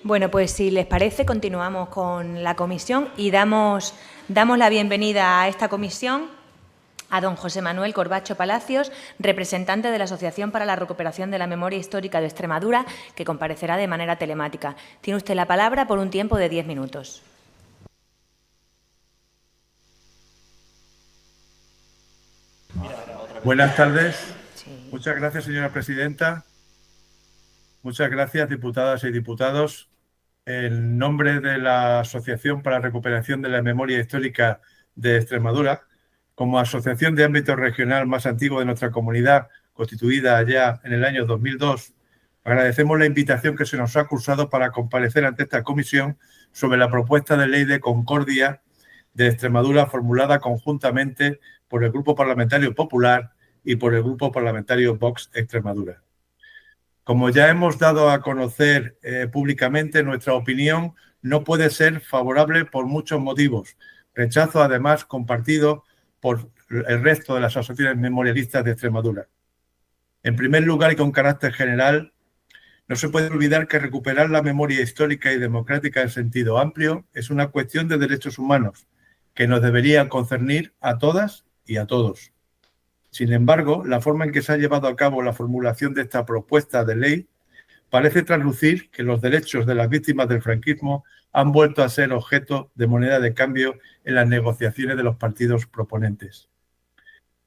Bueno, pues si les parece, continuamos con la comisión y damos la bienvenida a esta comisión a don José Manuel Corbacho Palacios, representante de la Asociación para la Recuperación de la Memoria Histórica de Extremadura, que comparecerá de manera telemática. Tiene usted la palabra por un tiempo de 10 minutos. Buenas tardes. Sí. Muchas gracias, señora presidenta. Muchas gracias, diputadas y diputados. En nombre de la Asociación para la Recuperación de la Memoria Histórica de Extremadura, como asociación de ámbito regional más antigua de nuestra comunidad, constituida allá en el año 2002, agradecemos la invitación que se nos ha cursado para comparecer ante esta comisión sobre la propuesta de ley de concordia de Extremadura formulada conjuntamente por el Grupo Parlamentario Popular y por el Grupo Parlamentario Vox Extremadura. Como ya hemos dado a conocer públicamente, nuestra opinión no puede ser favorable por muchos motivos. Rechazo, además, compartido por el resto de las asociaciones memorialistas de Extremadura. En primer lugar, y con carácter general, no se puede olvidar que recuperar la memoria histórica y democrática en sentido amplio es una cuestión de derechos humanos que nos debería concernir a todas y a todos. Sin embargo, la forma en que se ha llevado a cabo la formulación de esta propuesta de ley parece traslucir que los derechos de las víctimas del franquismo han vuelto a ser objeto de moneda de cambio en las negociaciones de los partidos proponentes.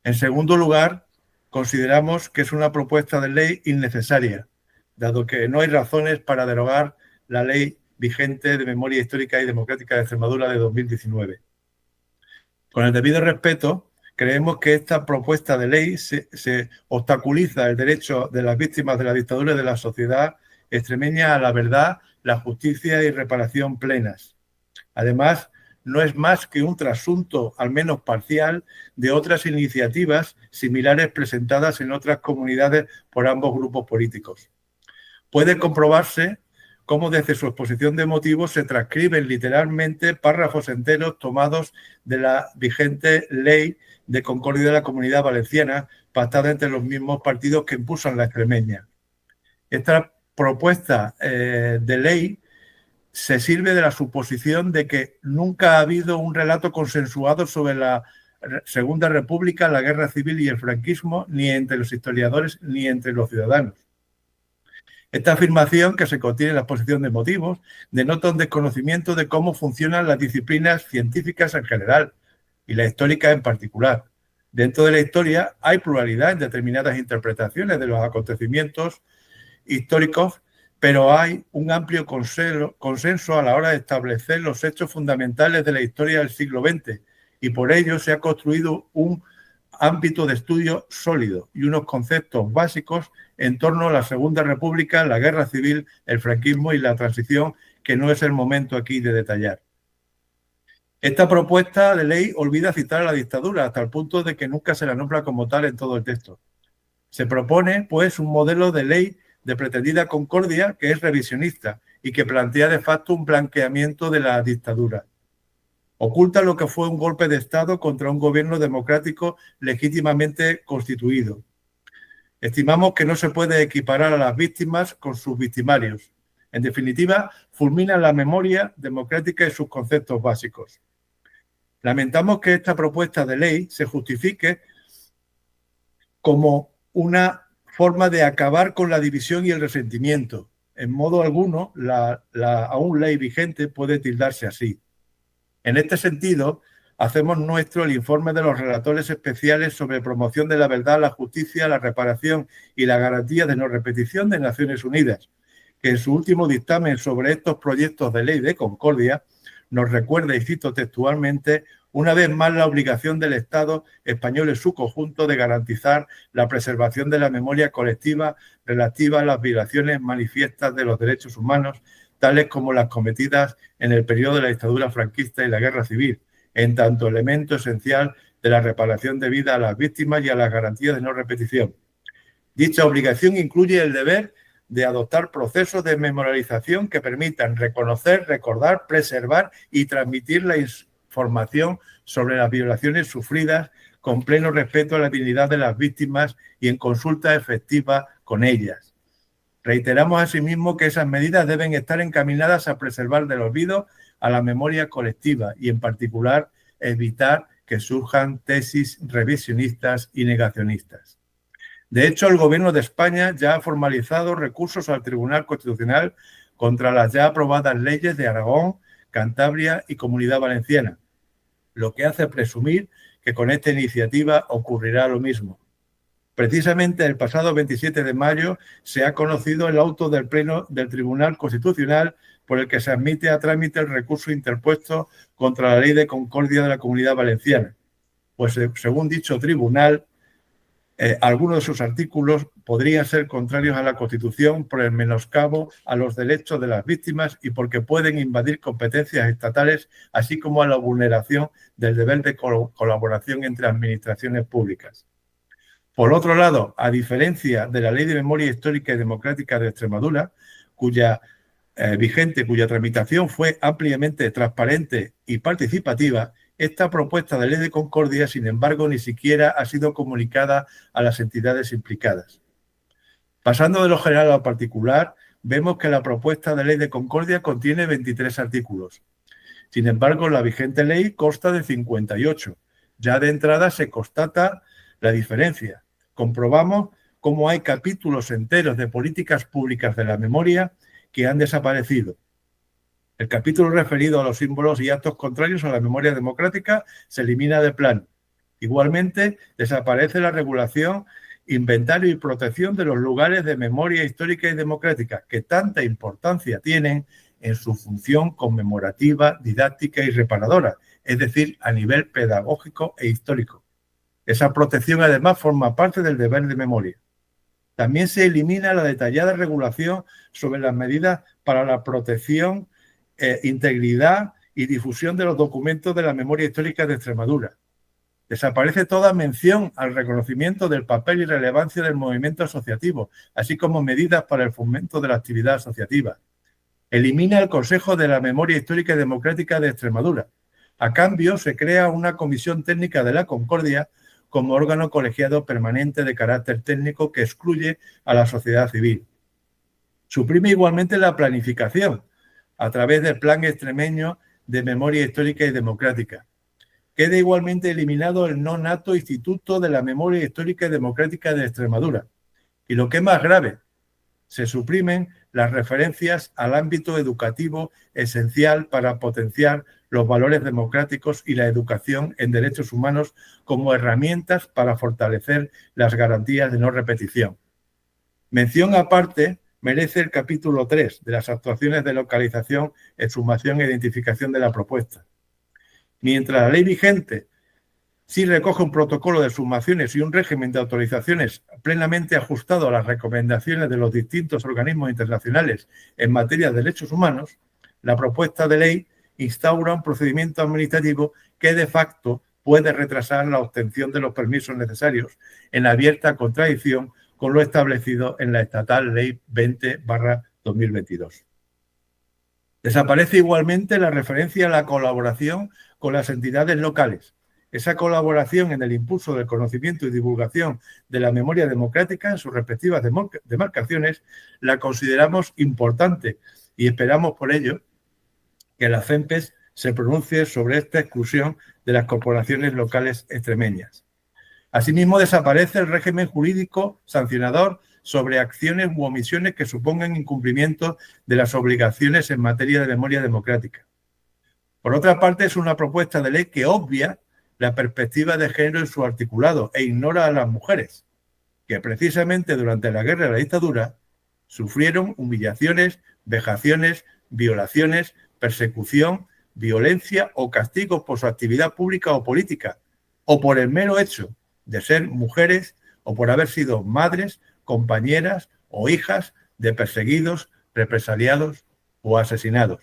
En segundo lugar, consideramos que es una propuesta de ley innecesaria, dado que no hay razones para derogar la ley vigente de memoria histórica y democrática de Extremadura de 2019. Con el debido respeto, creemos que esta propuesta de ley se obstaculiza el derecho de las víctimas de la dictadura y de la sociedad extremeña a la verdad, la justicia y reparación plenas. Además, no es más que un trasunto, al menos parcial, de otras iniciativas similares presentadas en otras comunidades por ambos grupos políticos. Puede comprobarse cómo desde su exposición de motivos se transcriben literalmente párrafos enteros tomados de la vigente ley de concordia de la Comunidad Valenciana, pactada entre los mismos partidos que impulsan la extremeña. Esta propuesta de ley se sirve de la suposición de que nunca ha habido un relato consensuado sobre la Segunda República, la Guerra Civil y el franquismo, ni entre los historiadores ni entre los ciudadanos. Esta afirmación, que se contiene en la exposición de motivos, denota un desconocimiento de cómo funcionan las disciplinas científicas en general y la histórica en particular. Dentro de la historia hay pluralidad en determinadas interpretaciones de los acontecimientos históricos, pero hay un amplio consenso a la hora de establecer los hechos fundamentales de la historia del siglo XX y por ello se ha construido un ámbito de estudio sólido y unos conceptos básicos en torno a la Segunda República, la Guerra Civil, el franquismo y la transición, que no es el momento aquí de detallar. Esta propuesta de ley olvida citar a la dictadura hasta el punto de que nunca se la nombra como tal en todo el texto. Se propone, pues, un modelo de ley de pretendida concordia que es revisionista y que plantea de facto un blanqueamiento de la dictadura. Oculta lo que fue un golpe de Estado contra un gobierno democrático legítimamente constituido. Estimamos que no se puede equiparar a las víctimas con sus victimarios. En definitiva, fulmina la memoria democrática y sus conceptos básicos. Lamentamos que esta propuesta de ley se justifique como una forma de acabar con la división y el resentimiento. En modo alguno, la aún ley vigente puede tildarse así. En este sentido, hacemos nuestro el informe de los relatores especiales sobre promoción de la verdad, la justicia, la reparación y la garantía de no repetición de Naciones Unidas, que en su último dictamen sobre estos proyectos de ley de concordia nos recuerda, y cito textualmente, una vez más la obligación del Estado español en su conjunto de garantizar la preservación de la memoria colectiva relativa a las violaciones manifiestas de los derechos humanos, tales como las cometidas en el periodo de la dictadura franquista y la guerra civil, en tanto elemento esencial de la reparación debida a las víctimas y a las garantías de no repetición. Dicha obligación incluye el deber de adoptar procesos de memorialización que permitan reconocer, recordar, preservar y transmitir la información sobre las violaciones sufridas con pleno respeto a la dignidad de las víctimas y en consulta efectiva con ellas. Reiteramos asimismo que esas medidas deben estar encaminadas a preservar del olvido a la memoria colectiva y, en particular, evitar que surjan tesis revisionistas y negacionistas. De hecho, el Gobierno de España ya ha formalizado recursos al Tribunal Constitucional contra las ya aprobadas leyes de Aragón, Cantabria y Comunidad Valenciana, lo que hace presumir que con esta iniciativa ocurrirá lo mismo. Precisamente el pasado 27 de mayo se ha conocido el auto del Pleno del Tribunal Constitucional por el que se admite a trámite el recurso interpuesto contra la Ley de Concordia de la Comunidad Valenciana. Pues según dicho tribunal, algunos de sus artículos podrían ser contrarios a la Constitución por el menoscabo a los derechos de las víctimas y porque pueden invadir competencias estatales, así como a la vulneración del deber de colaboración entre administraciones públicas. Por otro lado, a diferencia de la Ley de Memoria Histórica y Democrática de Extremadura, cuya tramitación fue ampliamente transparente y participativa, esta propuesta de ley de concordia, sin embargo, ni siquiera ha sido comunicada a las entidades implicadas. Pasando de lo general a lo particular, vemos que la propuesta de ley de concordia contiene 23 artículos. Sin embargo, la vigente ley consta de 58. Ya de entrada se constata la diferencia. Comprobamos cómo hay capítulos enteros de políticas públicas de la memoria que han desaparecido. El capítulo referido a los símbolos y actos contrarios a la memoria democrática se elimina de plano. Igualmente, desaparece la regulación, inventario y protección de los lugares de memoria histórica y democrática, que tanta importancia tienen en su función conmemorativa, didáctica y reparadora, es decir, a nivel pedagógico e histórico. Esa protección, además, forma parte del deber de memoria. También se elimina la detallada regulación sobre las medidas para la protección, integridad y difusión de los documentos de la memoria histórica de Extremadura. Desaparece toda mención al reconocimiento del papel y relevancia del movimiento asociativo, así como medidas para el fomento de la actividad asociativa. Elimina el Consejo de la Memoria Histórica y Democrática de Extremadura. A cambio, se crea una Comisión Técnica de la Concordia como órgano colegiado permanente de carácter técnico que excluye a la sociedad civil. Suprime igualmente la planificación a través del Plan Extremeño de Memoria Histórica y Democrática. Queda igualmente eliminado el no nato Instituto de la Memoria Histórica y Democrática de Extremadura. Y lo que es más grave, se suprimen las referencias al ámbito educativo esencial para potenciar los valores democráticos y la educación en derechos humanos como herramientas para fortalecer las garantías de no repetición. Mención aparte merece el capítulo 3 de las actuaciones de localización, exhumación e identificación de la propuesta. Mientras la ley vigente sí recoge un protocolo de exhumaciones y un régimen de autorizaciones plenamente ajustado a las recomendaciones de los distintos organismos internacionales en materia de derechos humanos, la propuesta de ley instaura un procedimiento administrativo que de facto puede retrasar la obtención de los permisos necesarios en abierta contradicción con lo establecido en la estatal Ley 20/2022. Desaparece igualmente la referencia a la colaboración con las entidades locales. Esa colaboración en el impulso del conocimiento y divulgación de la memoria democrática en sus respectivas demarcaciones la consideramos importante y esperamos por ello que la CEMPES se pronuncie sobre esta exclusión de las corporaciones locales extremeñas. Asimismo, desaparece el régimen jurídico sancionador sobre acciones u omisiones que supongan incumplimiento de las obligaciones en materia de memoria democrática. Por otra parte, es una propuesta de ley que obvia la perspectiva de género en su articulado e ignora a las mujeres, que precisamente durante la guerra de la dictadura sufrieron humillaciones, vejaciones, violaciones, persecución, violencia o castigos por su actividad pública o política, o por el mero hecho de ser mujeres o por haber sido madres, compañeras o hijas de perseguidos, represaliados o asesinados.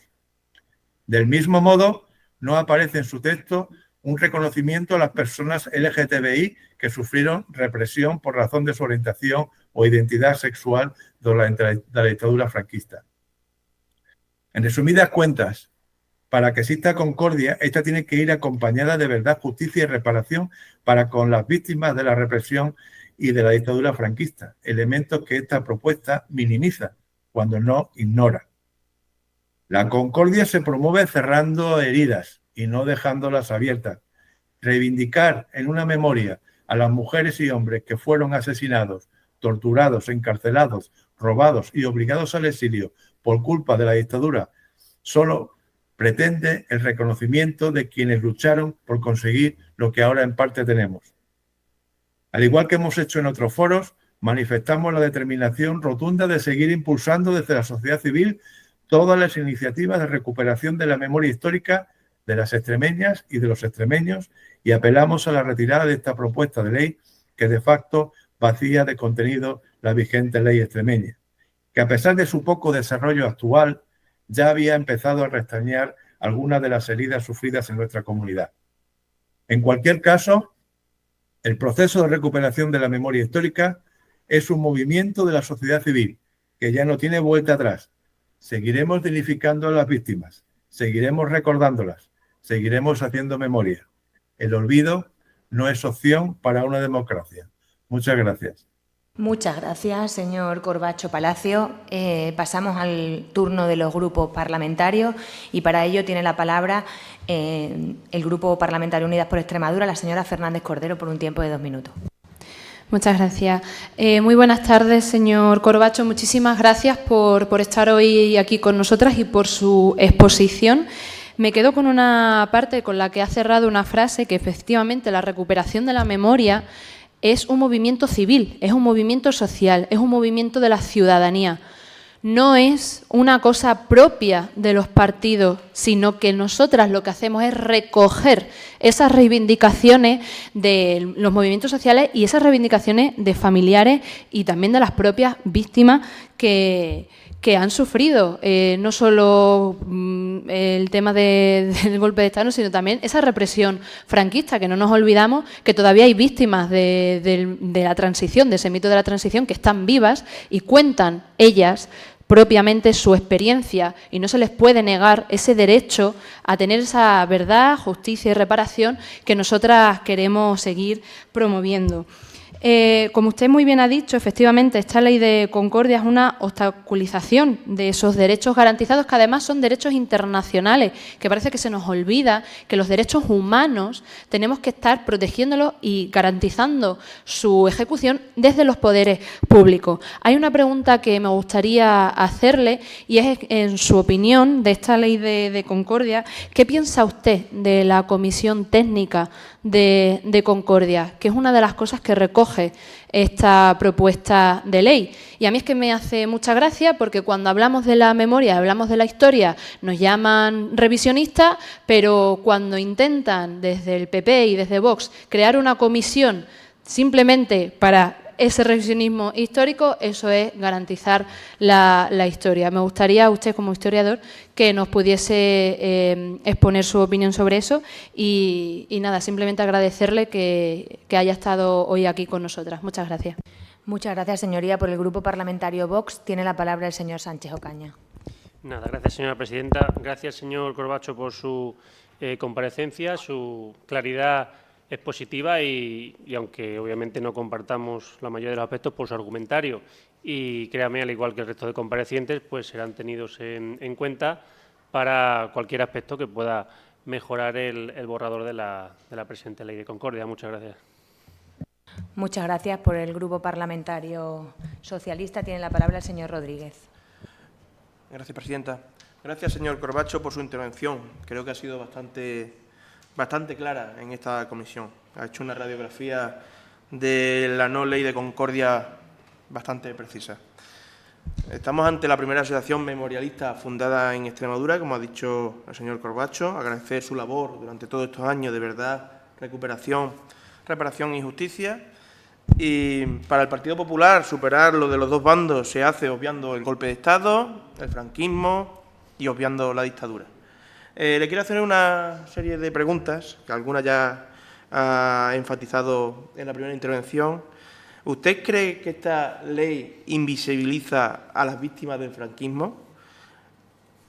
Del mismo modo, no aparece en su texto un reconocimiento a las personas LGTBI que sufrieron represión por razón de su orientación o identidad sexual durante la dictadura franquista. En resumidas cuentas, para que exista concordia, esta tiene que ir acompañada de verdad, justicia y reparación para con las víctimas de la represión y de la dictadura franquista, elementos que esta propuesta minimiza, cuando no ignora. La concordia se promueve cerrando heridas y no dejándolas abiertas. Reivindicar en una memoria a las mujeres y hombres que fueron asesinados, torturados, encarcelados, robados y obligados al exilio por culpa de la dictadura solo pretende el reconocimiento de quienes lucharon por conseguir lo que ahora en parte tenemos. Al igual que hemos hecho en otros foros, manifestamos la determinación rotunda de seguir impulsando desde la sociedad civil todas las iniciativas de recuperación de la memoria histórica de las extremeñas y de los extremeños y apelamos a la retirada de esta propuesta de ley que de facto vacía de contenido la vigente ley extremeña, que a pesar de su poco desarrollo actual ya había empezado a restañar algunas de las heridas sufridas en nuestra comunidad. En cualquier caso, el proceso de recuperación de la memoria histórica es un movimiento de la sociedad civil que ya no tiene vuelta atrás. Seguiremos dignificando a las víctimas, seguiremos recordándolas, seguiremos haciendo memoria. El olvido no es opción para una democracia. Muchas gracias. Muchas gracias, señor Corbacho Palacio. Pasamos al turno de los grupos parlamentarios y para ello tiene la palabra el Grupo Parlamentario Unidas por Extremadura, la señora Fernández Cordero, por un tiempo de 2 minutos. Muchas gracias. Muy buenas tardes, señor Corbacho. Muchísimas gracias por estar hoy aquí con nosotras y por su exposición. Me quedo con una parte con la que ha cerrado una frase que efectivamente la recuperación de la memoria es un movimiento civil, es un movimiento social, es un movimiento de la ciudadanía. No es una cosa propia de los partidos, sino que nosotras lo que hacemos es recoger esas reivindicaciones de los movimientos sociales y esas reivindicaciones de familiares y también de las propias víctimas que han sufrido no solo el tema del golpe de Estado, sino también esa represión franquista, que no nos olvidamos que todavía hay víctimas de la transición, de ese mito de la transición, que están vivas y cuentan ellas propiamente su experiencia y no se les puede negar ese derecho a tener esa verdad, justicia y reparación que nosotras queremos seguir promoviendo. Como usted muy bien ha dicho, efectivamente, esta ley de concordia es una obstaculización de esos derechos garantizados, que además son derechos internacionales, que parece que se nos olvida que los derechos humanos tenemos que estar protegiéndolos y garantizando su ejecución desde los poderes públicos. Hay una pregunta que me gustaría hacerle y es, en su opinión, de esta ley de concordia, ¿qué piensa usted de la Comisión Técnica de Concordia, que es una de las cosas que recoge esta propuesta de ley? Y a mí es que me hace mucha gracia porque cuando hablamos de la memoria, hablamos de la historia, nos llaman revisionistas, pero cuando intentan desde el PP y desde Vox crear una comisión simplemente para ese revisionismo histórico, eso es garantizar la historia. Me gustaría, usted como historiador, que nos pudiese exponer su opinión sobre eso y nada, simplemente agradecerle que haya estado hoy aquí con nosotras. Muchas gracias. Muchas gracias, señoría. Por el Grupo Parlamentario Vox tiene la palabra el señor Sánchez Ocaña. Nada, gracias, señora presidenta. Gracias, señor Corbacho, por su comparecencia, su claridad expositiva y aunque obviamente no compartamos la mayoría de los aspectos, por su argumentario. Y créame, al igual que el resto de comparecientes, pues serán tenidos en cuenta para cualquier aspecto que pueda mejorar el borrador de la presente ley de concordia. Muchas gracias. Muchas gracias. Por el Grupo Parlamentario Socialista tiene la palabra el señor Rodríguez. Gracias, presidenta. Gracias, señor Corbacho, por su intervención. Creo que ha sido bastante clara en esta comisión. Ha hecho una radiografía de la no ley de concordia bastante precisa. Estamos ante la primera asociación memorialista fundada en Extremadura, como ha dicho el señor Corbacho. Agradecer su labor durante todos estos años de verdad, reparación y justicia. Y para el Partido Popular, superar lo de los dos bandos se hace obviando el golpe de Estado, el franquismo y obviando la dictadura. Le quiero hacer una serie de preguntas, que algunas ya ha enfatizado en la primera intervención. ¿Usted cree que esta ley invisibiliza a las víctimas del franquismo?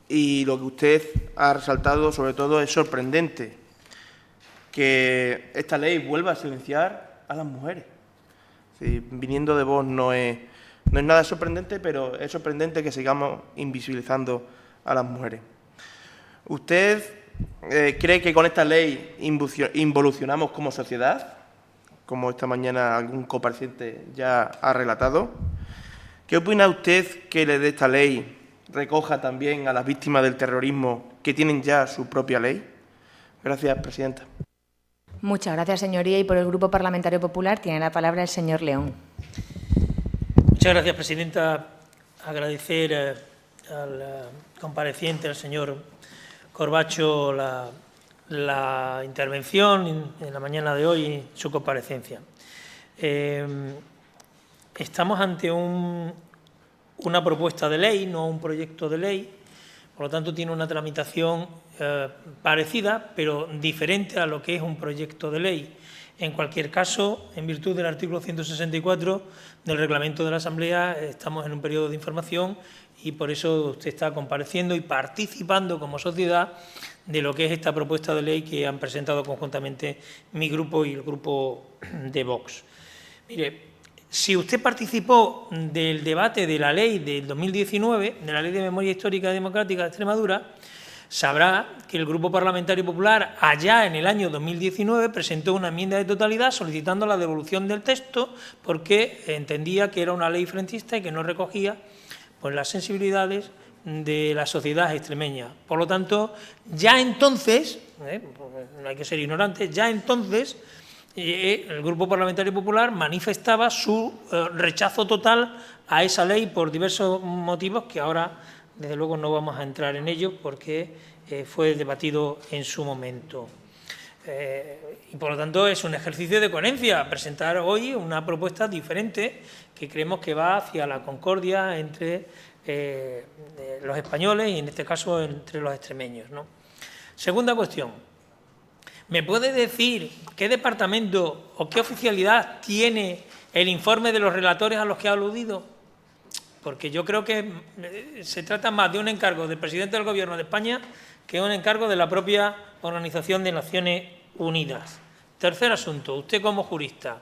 Y lo que usted ha resaltado, sobre todo, es sorprendente que esta ley vuelva a silenciar a las mujeres. Es Viniendo de Vox no es nada sorprendente, pero es sorprendente que sigamos invisibilizando a las mujeres. ¿Usted cree que con esta ley involucionamos como sociedad, como esta mañana algún compareciente ya ha relatado? ¿Qué opina usted que de esta ley recoja también a las víctimas del terrorismo que tienen ya su propia ley? Gracias, presidenta. Muchas gracias, señoría. Y por el Grupo Parlamentario Popular tiene la palabra el señor León. Muchas gracias, presidenta. Agradecer al compareciente, al señor Corbacho, la intervención en la mañana de hoy y su comparecencia. Estamos ante una propuesta de ley, no un proyecto de ley, por lo tanto tiene una tramitación parecida, pero diferente a lo que es un proyecto de ley. En cualquier caso, en virtud del artículo 164 del reglamento de la Asamblea, estamos en un periodo de información y por eso usted está compareciendo y participando como sociedad de lo que es esta propuesta de ley que han presentado conjuntamente mi grupo y el grupo de Vox. Mire, si usted participó del debate de la ley del 2019, de la Ley de Memoria Histórica y Democrática de Extremadura, sabrá que el Grupo Parlamentario Popular, allá en el año 2019, presentó una enmienda de totalidad solicitando la devolución del texto porque entendía que era una ley frentista y que no recogía pues, las sensibilidades de la sociedad extremeña. Por lo tanto, ya entonces, no hay que ser ignorantes, ya entonces el Grupo Parlamentario Popular manifestaba su rechazo total a esa ley por diversos motivos que ahora, desde luego, no vamos a entrar en ello porque fue debatido en su momento. Y, por lo tanto, es un ejercicio de coherencia presentar hoy una propuesta diferente que creemos que va hacia la concordia entre los españoles y, en este caso, entre los extremeños, ¿no? Segunda cuestión. ¿Me puede decir qué departamento o qué oficialidad tiene el informe de los relatores a los que ha aludido? Porque yo creo que se trata más de un encargo del presidente del Gobierno de España que un encargo de la propia Organización de Naciones Unidas. Tercer asunto. Usted, como jurista,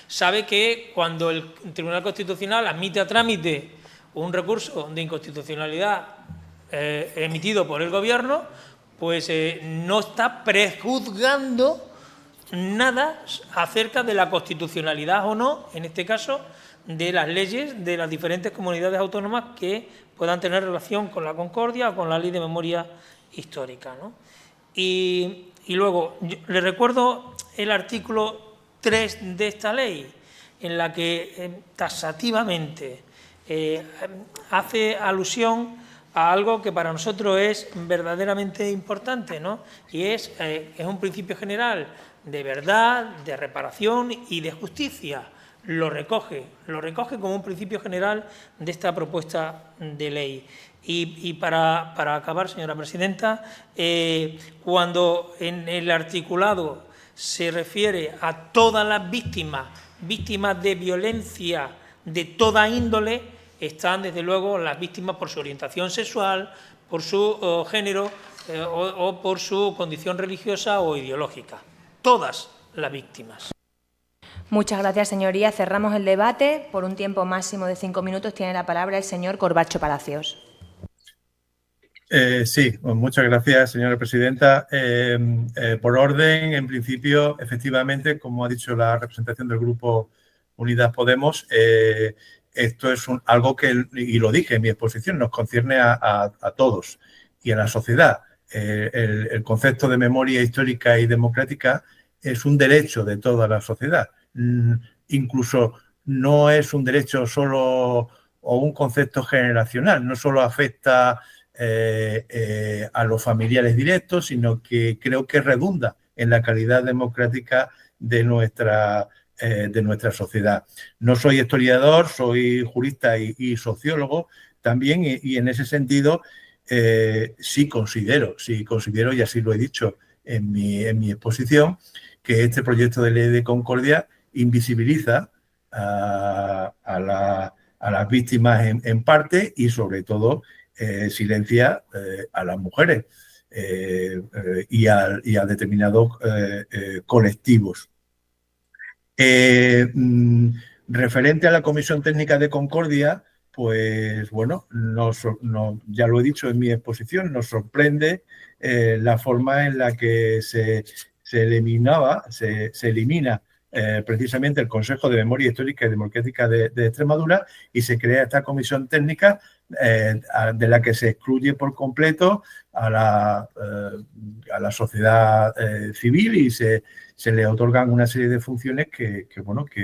sabe que cuando el Tribunal Constitucional admite a trámite un recurso de inconstitucionalidad emitido por el Gobierno, pues no está prejuzgando nada acerca de la constitucionalidad o no, en este caso, de las leyes de las diferentes comunidades autónomas que puedan tener relación con la concordia o con la Ley de Memoria Histórica, ¿no? Y luego, le recuerdo el artículo 3 de esta ley, en la que taxativamente hace alusión a algo que para nosotros es verdaderamente importante, ¿no? Y es un principio general de verdad, de reparación y de justicia. Lo recoge como un principio general de esta propuesta de ley. Y para acabar, señora presidenta, cuando en el articulado se refiere a todas las víctimas de violencia de toda índole, están, desde luego, las víctimas por su orientación sexual, por su género o por su condición religiosa o ideológica. Todas las víctimas. Muchas gracias, señoría. Cerramos el debate. Por un tiempo máximo de 5 minutos tiene la palabra el señor Corbacho Palacios. Sí, muchas gracias, señora presidenta. Por orden, en principio, efectivamente, como ha dicho la representación del Grupo Unidas Podemos, esto es algo que, y lo dije en mi exposición, nos concierne a todos y a la sociedad. El concepto de memoria histórica y democrática es un derecho de toda la sociedad. Incluso no es un derecho solo o un concepto generacional, no solo afecta a los familiares directos, sino que creo que redunda en la calidad democrática de nuestra sociedad. No soy historiador, soy jurista y sociólogo también, y en ese sentido sí considero, y así lo he dicho en mi exposición, que este proyecto de ley de concordia invisibiliza a las víctimas en parte y, sobre todo, silencia a las mujeres y a determinados colectivos. Referente a la Comisión Técnica de Concordia, pues bueno, ya lo he dicho en mi exposición, nos sorprende la forma en la que se elimina precisamente el Consejo de Memoria Histórica y Democrática de Extremadura y se crea esta comisión técnica de la que se excluye por completo a la sociedad civil y se le otorgan una serie de funciones que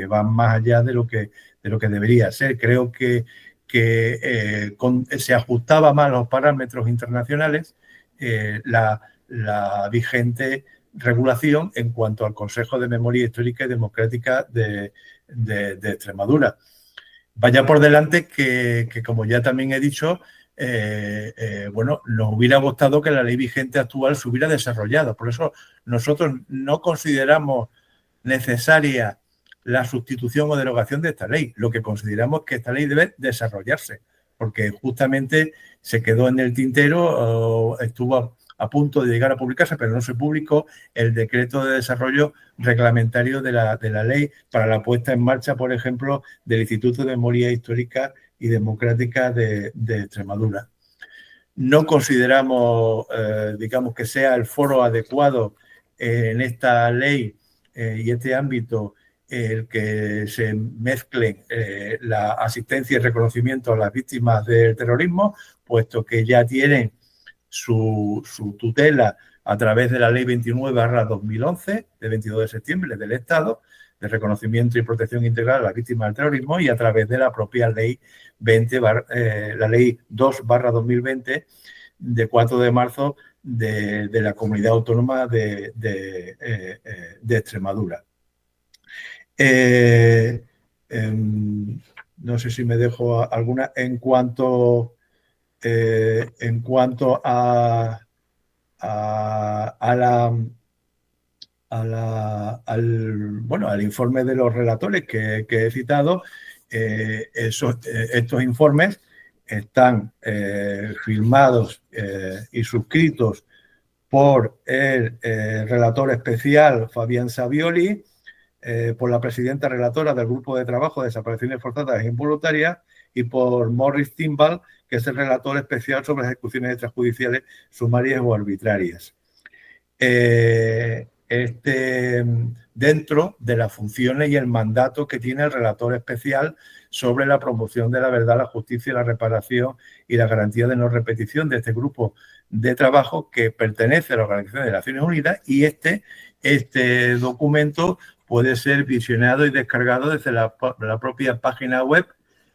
van más allá de lo que debería ser. Creo que se ajustaba más a los parámetros internacionales la vigente regulación en cuanto al Consejo de Memoria Histórica y Democrática de Extremadura. Vaya por delante que como ya también he dicho, nos hubiera gustado que la ley vigente actual se hubiera desarrollado. Por eso nosotros no consideramos necesaria la sustitución o derogación de esta ley. Lo que consideramos es que esta ley debe desarrollarse, porque justamente se quedó en el tintero, estuvo a punto de llegar a publicarse, pero no se publicó el decreto de desarrollo reglamentario de la ley para la puesta en marcha, por ejemplo, del Instituto de Memoria Histórica y Democrática de Extremadura. No consideramos, que sea el foro adecuado en esta ley y este ámbito el que se mezclen la asistencia y reconocimiento a las víctimas del terrorismo, puesto que ya tienen su tutela a través de la Ley 29/2011, de 22 de septiembre del Estado, de reconocimiento y protección integral a las víctimas del terrorismo, y a través de la propia Ley 2/2020, de 4 de marzo, de la Comunidad Autónoma de Extremadura. No sé si me dejo alguna en cuanto al informe de los relatores que he citado. Estos informes están firmados y suscritos por el relator especial Fabián Savioli, por la presidenta relatora del Grupo de Trabajo de Desapariciones Forzadas e Involuntarias y por Morris Timbal, que es el relator especial sobre las ejecuciones extrajudiciales sumarias o arbitrarias. Dentro de las funciones y el mandato que tiene el relator especial sobre la promoción de la verdad, la justicia, la reparación y la garantía de no repetición de este grupo de trabajo que pertenece a la Organización de Naciones Unidas, y este documento puede ser visionado y descargado desde la propia página web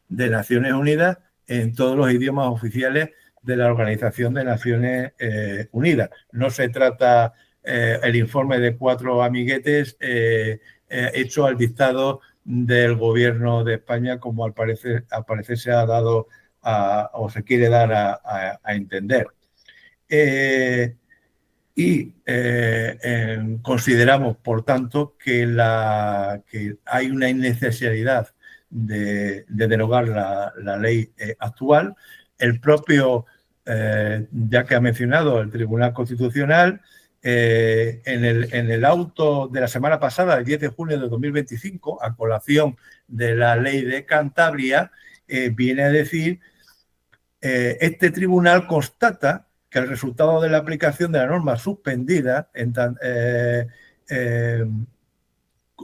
de Naciones Unidas en todos los idiomas oficiales de la Organización de Naciones Unidas. No se trata el informe de 4 amiguetes hecho al dictado del Gobierno de España, como al parecer se ha dado o se quiere dar a entender. Consideramos, por tanto, que hay una innecesidad de derogar la ley actual. El propio, ya que ha mencionado el Tribunal Constitucional, en el auto de la semana pasada, el 10 de junio de 2025, a colación de la ley de Cantabria, viene a decir, este tribunal constata que el resultado de la aplicación de la norma suspendida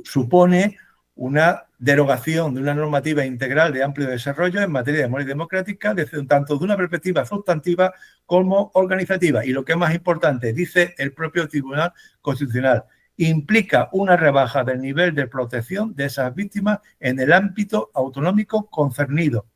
supone una derogación de una normativa integral de amplio desarrollo en materia de memoria democrática, tanto de una perspectiva sustantiva como organizativa. Y lo que es más importante, dice el propio Tribunal Constitucional, implica una rebaja del nivel de protección de esas víctimas en el ámbito autonómico concernido,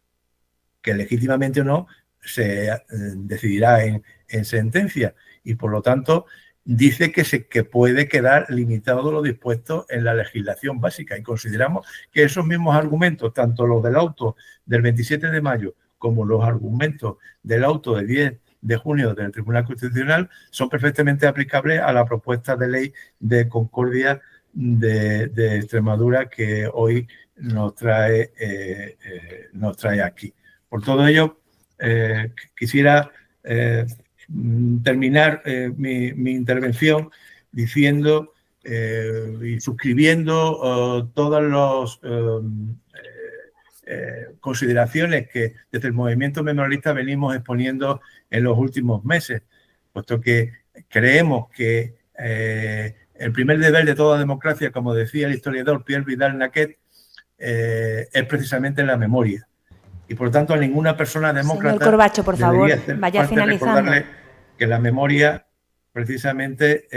que legítimamente o no se decidirá en sentencia, y por lo tanto dice que puede quedar limitado lo dispuesto en la legislación básica, y consideramos que esos mismos argumentos, tanto los del auto del 27 de mayo como los argumentos del auto del 10 de junio del Tribunal Constitucional, son perfectamente aplicables a la propuesta de ley de Concordia de Extremadura que hoy nos trae aquí. Por todo ello, quisiera terminar mi intervención diciendo y suscribiendo todos los consideraciones que desde el movimiento memorialista venimos exponiendo en los últimos meses, puesto que creemos que el primer deber de toda democracia, como decía el historiador Pierre Vidal-Naquet, es precisamente la memoria. Y por lo tanto a ninguna persona demócrata Señor Corbacho, por favor, vaya falta finalizando. recordarle que la memoria precisamente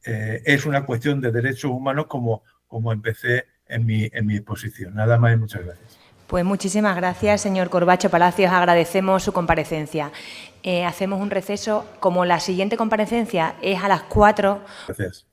es una cuestión de derechos humanos, como empecé en mi exposición. Nada más y muchas gracias. Pues muchísimas gracias, señor Corbacho Palacios. Agradecemos su comparecencia. Hacemos un receso. Como la siguiente comparecencia es a las 4. Gracias.